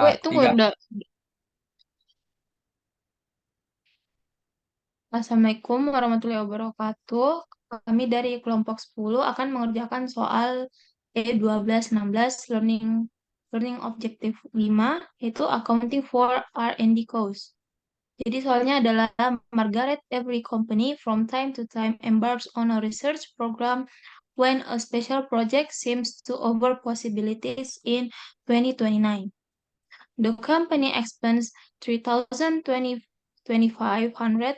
Wait, tunggu Tiga. udah. Assalamualaikum warahmatullahi wabarakatuh. Kami dari kelompok 10 akan mengerjakan soal E1216 Learning Objective 5 yaitu Accounting for R&D Cost. Jadi soalnya adalah Margaret, every company from time to time embarks on a research program when a special project seems to offer possibilities in 2029. The company expends 3,500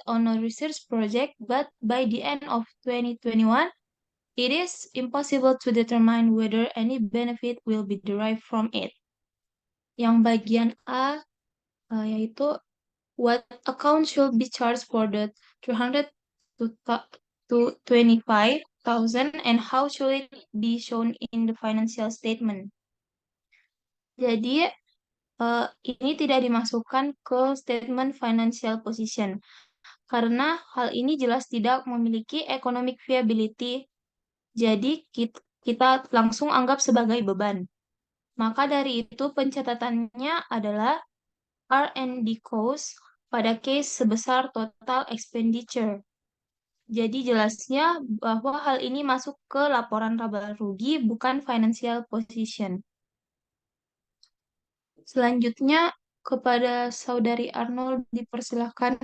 on a research project, but by the end of 2021, it is impossible to determine whether any benefit will be derived from it. Yang bagian A yaitu what account should be charged for the 300 to 25,000 and how should it be shown in the financial statement. Jadi ini tidak dimasukkan ke statement financial position karena hal ini jelas tidak memiliki economic viability. Jadi kita langsung anggap sebagai beban. Maka dari itu pencatatannya adalah R&D cost pada case sebesar total expenditure. Jadi jelasnya bahwa hal ini masuk ke laporan laba rugi bukan financial position. Selanjutnya kepada Saudari Arnold dipersilahkan.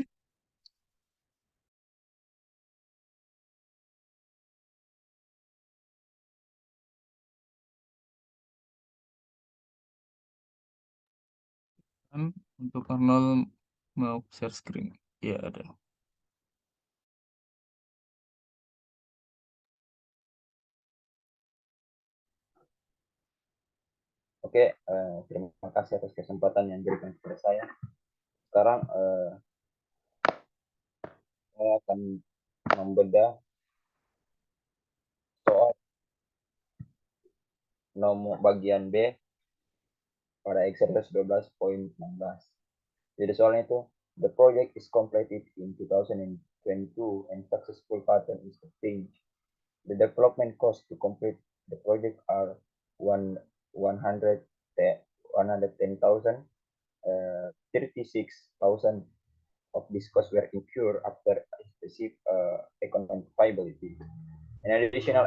Untuk Arnold mau share screen. Ya ada. Oke, terima kasih atas kesempatan yang diberikan kepada saya. Sekarang saya akan membedah soal nomor bagian B pada exercise 12.16. Jadi soalnya itu, the project is completed in 2022 and successful pattern is obtained. The development cost to complete the project are 110,000. 36,000 of this cost were incurred after specific economic viability. An additional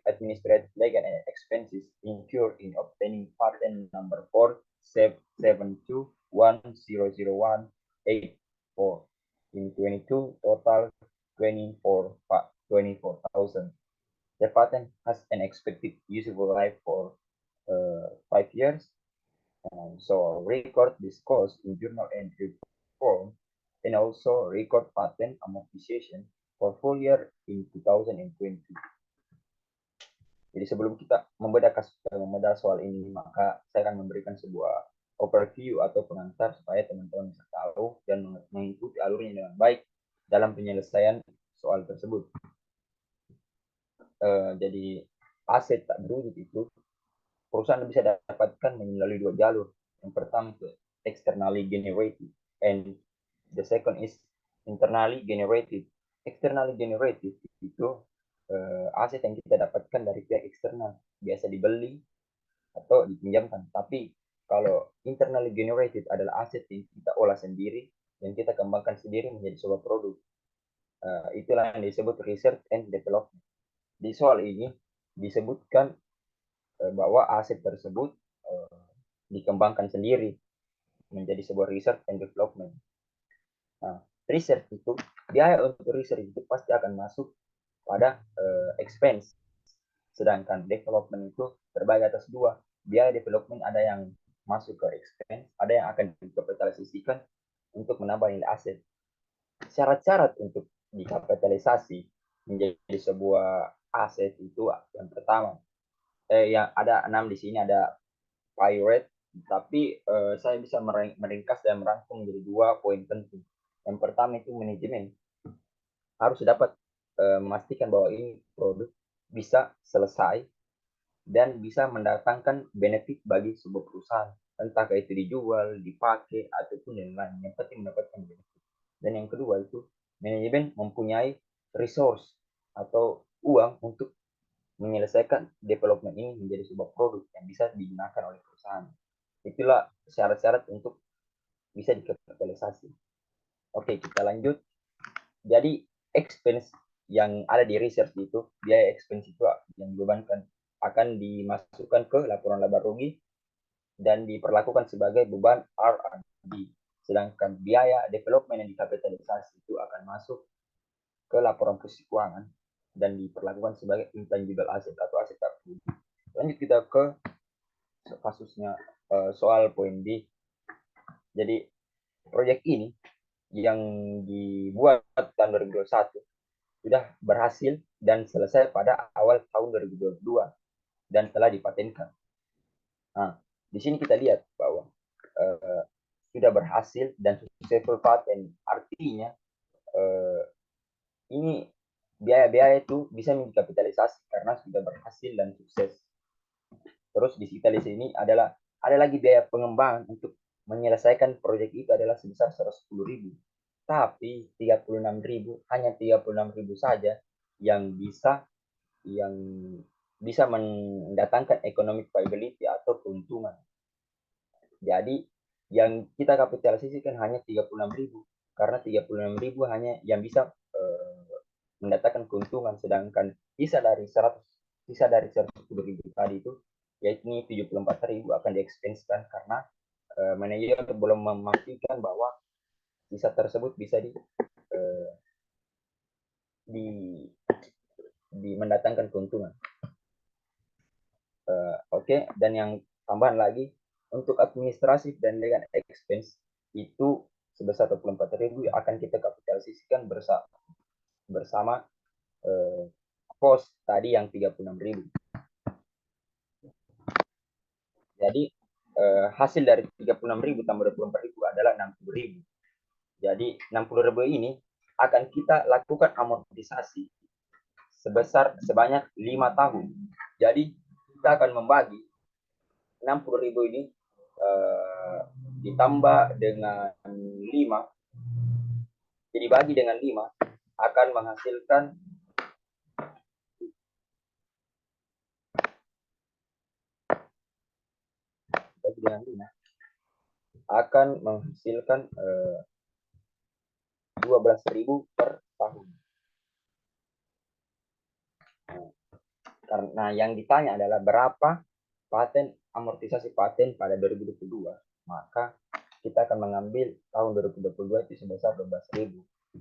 administrative legal expenses incurred in obtaining patent number 472100184 in 22 total 24,000. The patent has an expected usable life for 5 years. So record this cost in journal entry form and also record patent amortization for full year in 2020. Jadi sebelum kita membedah soal ini, maka saya akan memberikan sebuah overview atau pengantar supaya teman-teman bisa tahu dan mengikuti alurnya dengan baik dalam penyelesaian soal tersebut. Jadi aset tak berwujud itu perusahaan bisa dapatkan melalui dua jalur. Yang pertama itu externally generated and the second is internally generated. Externally generated itu aset yang kita dapatkan dari pihak eksternal, biasa dibeli atau dipinjamkan. Tapi kalau internally generated adalah aset yang kita olah sendiri, yang kita kembangkan sendiri menjadi sebuah produk. Itulah yang disebut research and development. Di soal ini disebutkan bahwa aset tersebut dikembangkan sendiri menjadi sebuah research and development. Nah, research itu, biaya untuk research itu pasti akan masuk pada expense. Sedangkan development itu terbagi atas dua. Biaya development ada yang masuk ke expense, ada yang akan dikapitalisasikan untuk menambah nilai aset. Syarat-syarat untuk dikapitalisasi menjadi sebuah aset itu yang pertama, yang ada 6 di sini, ada pirate, tapi saya bisa meringkas dan merangkum menjadi 2 poin penting. Yang pertama itu manajemen. Harus dapat memastikan bahwa ini produk bisa selesai dan bisa mendatangkan benefit bagi sebuah perusahaan. Entah itu dijual, dipakai, ataupun yang lain. Yang penting mendapatkan benefit. Dan yang kedua itu, manajemen mempunyai resource atau uang untuk menyelesaikan development ini menjadi sebuah produk yang bisa digunakan oleh perusahaan. Itulah syarat-syarat untuk bisa dikapitalisasi. Oke, kita lanjut. Jadi expense yang ada di research itu, biaya expense itu yang dibebankan akan dimasukkan ke laporan laba rugi dan diperlakukan sebagai beban R&D. Sedangkan biaya development yang dikapitalisasi itu akan masuk ke laporan posisi keuangan dan diperlakukan sebagai intangible asset atau aset tak bernilai. Lanjut kita ke kasusnya soal poin D. Jadi proyek ini yang dibuat tahun 2021 sudah berhasil dan selesai pada awal tahun 2022 dan telah dipatenkan. Nah, di sini kita lihat bahwa sudah berhasil dan successful patent, artinya ini biaya-biaya itu bisa dikapitalisasi karena sudah berhasil dan sukses. Terus di sini adalah ada lagi biaya pengembangan untuk menyelesaikan proyek itu adalah sebesar 110.000. Tapi 36.000 hanya 36.000 saja yang bisa mendatangkan economic viability atau keuntungan. Jadi yang kita kapitalisasikan hanya 36.000 karena 36.000 hanya yang bisa mendatangkan keuntungan, sedangkan sisa dari 110.000 tadi itu yaitu 74.000 akan diekspenskan karena manajer belum memastikan bahwa sisa tersebut bisa mendatangkan keuntungan. Oke, dan yang tambahan lagi untuk administrasi dan legal expense itu sebesar 24.000 akan kita kapitalisasikan bersama cost tadi yang 36.000. Jadi hasil dari 36.000 tambah 24.000 adalah 60.000. Jadi 60.000 ini akan kita lakukan amortisasi sebanyak 5 tahun. Jadi kita akan membagi 60.000 ini ditambah dengan 5, jadi bagi dengan 5 akan menghasilkan akan menghasilkan 12.000 per tahun. Karena yang ditanya adalah berapa paten amortisasi paten pada 2022, maka kita akan mengambil tahun 2022 itu sebesar 12.000.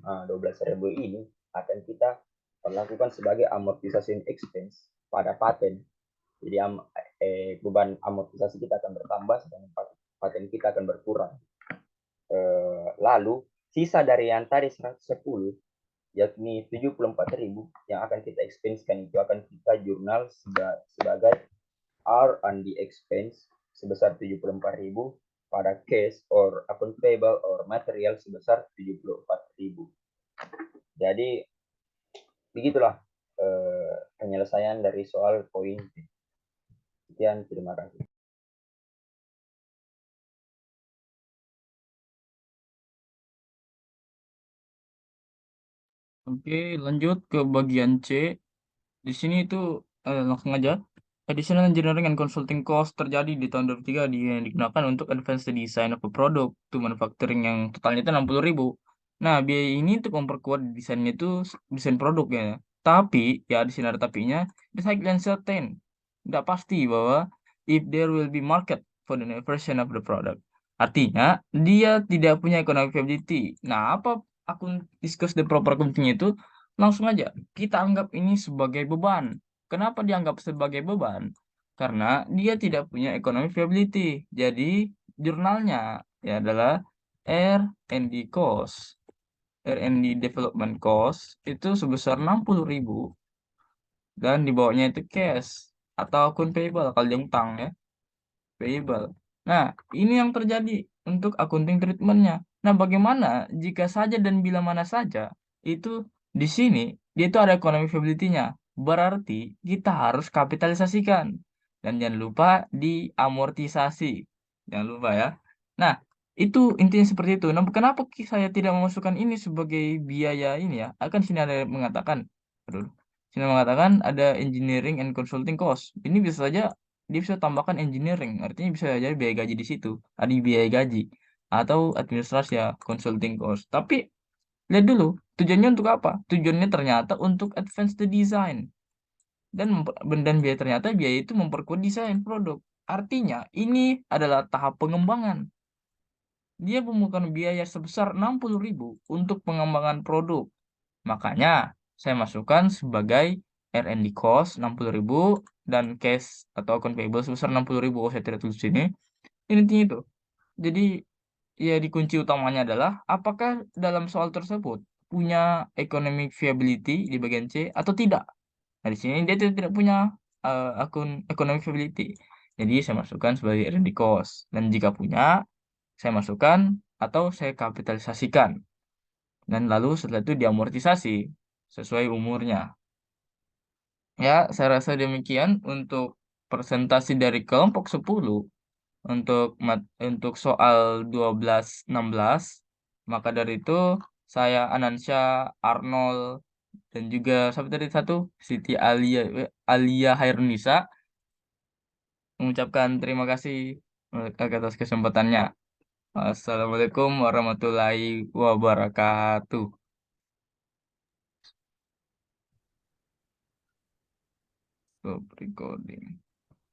12.000 ini akan kita lakukan sebagai amortisasi expense pada paten. Jadi beban amortisasi kita akan bertambah, sedangkan paten kita akan berkurang. Lalu sisa dari yang tadi 110 yakni 74.000 yang akan kita expenskan itu akan kita jurnal sebagai R&D expense sebesar 74.000 pada cash or account payable or material sebesar 74.000. Jadi begitulah penyelesaian dari soal poin. Sekian, terima kasih. Oke, lanjut ke bagian C. Di sini itu langsung aja. Additional engineering and consulting cost terjadi di tahun 2003 yang digunakan untuk advance the design of a product to manufacturing yang totalnya itu 60.000. Nah, biaya ini untuk memperkuat desainnya itu desain produknya. Tapi, ya di sini ada tapinya, the highly uncertain. Tidak pasti bahwa if there will be market for the new version of the product. Artinya, dia tidak punya economic viability. Nah, apa akun discuss the proper accounting itu? Langsung aja, kita anggap ini sebagai beban. Kenapa dianggap sebagai beban? Karena dia tidak punya economic viability. Jadi, jurnalnya ya adalah R&D cost. R&D development cost itu sebesar 60.000 dan di bawahnya itu cash atau akun payable kalau dia utang ya. Payable. Nah, ini yang terjadi untuk accounting treatmentnya. Nah, bagaimana jika saja dan bila mana saja itu di sini dia itu ada economic viability-nya. Berarti kita harus kapitalisasikan. Dan jangan lupa diamortisasi. Jangan lupa ya. Nah, itu intinya seperti itu. Nah, kenapa saya tidak memasukkan ini sebagai biaya ini ya? Akan sini ada mengatakan, aduh, sini mengatakan ada engineering and consulting cost. Ini bisa saja dia bisa tambahkan engineering, artinya bisa jadi biaya gaji di situ, ada biaya gaji atau administrasi ya, consulting cost. Tapi lihat dulu tujuannya untuk apa? Tujuannya ternyata untuk advance the design dan biaya ternyata biaya itu memperkuat desain produk. Artinya ini adalah tahap pengembangan. Dia memerlukan biaya sebesar 60.000 untuk pengembangan produk. Makanya saya masukkan sebagai R&D cost 60.000 dan cash atau account payable sebesar 60.000. Oh, saya tidak tulis sini. Ini intinya itu. Jadi ya di kunci utamanya adalah apakah dalam soal tersebut punya economic viability di bagian C atau tidak. Nah, di sini dia tidak punya akun economic viability. Jadi saya masukkan sebagai R&D cost. Dan jika punya, saya masukkan atau saya kapitalisasikan. Dan lalu setelah itu diamortisasi sesuai umurnya. Ya, saya rasa demikian untuk presentasi dari kelompok 10 untuk soal 12-16. Maka dari itu saya Anansyah, Arnold, dan juga siapa tadi satu? Siti Alia Hairunisa mengucapkan terima kasih atas kesempatannya. Assalamualaikum warahmatullahi wabarakatuh. Stop recording.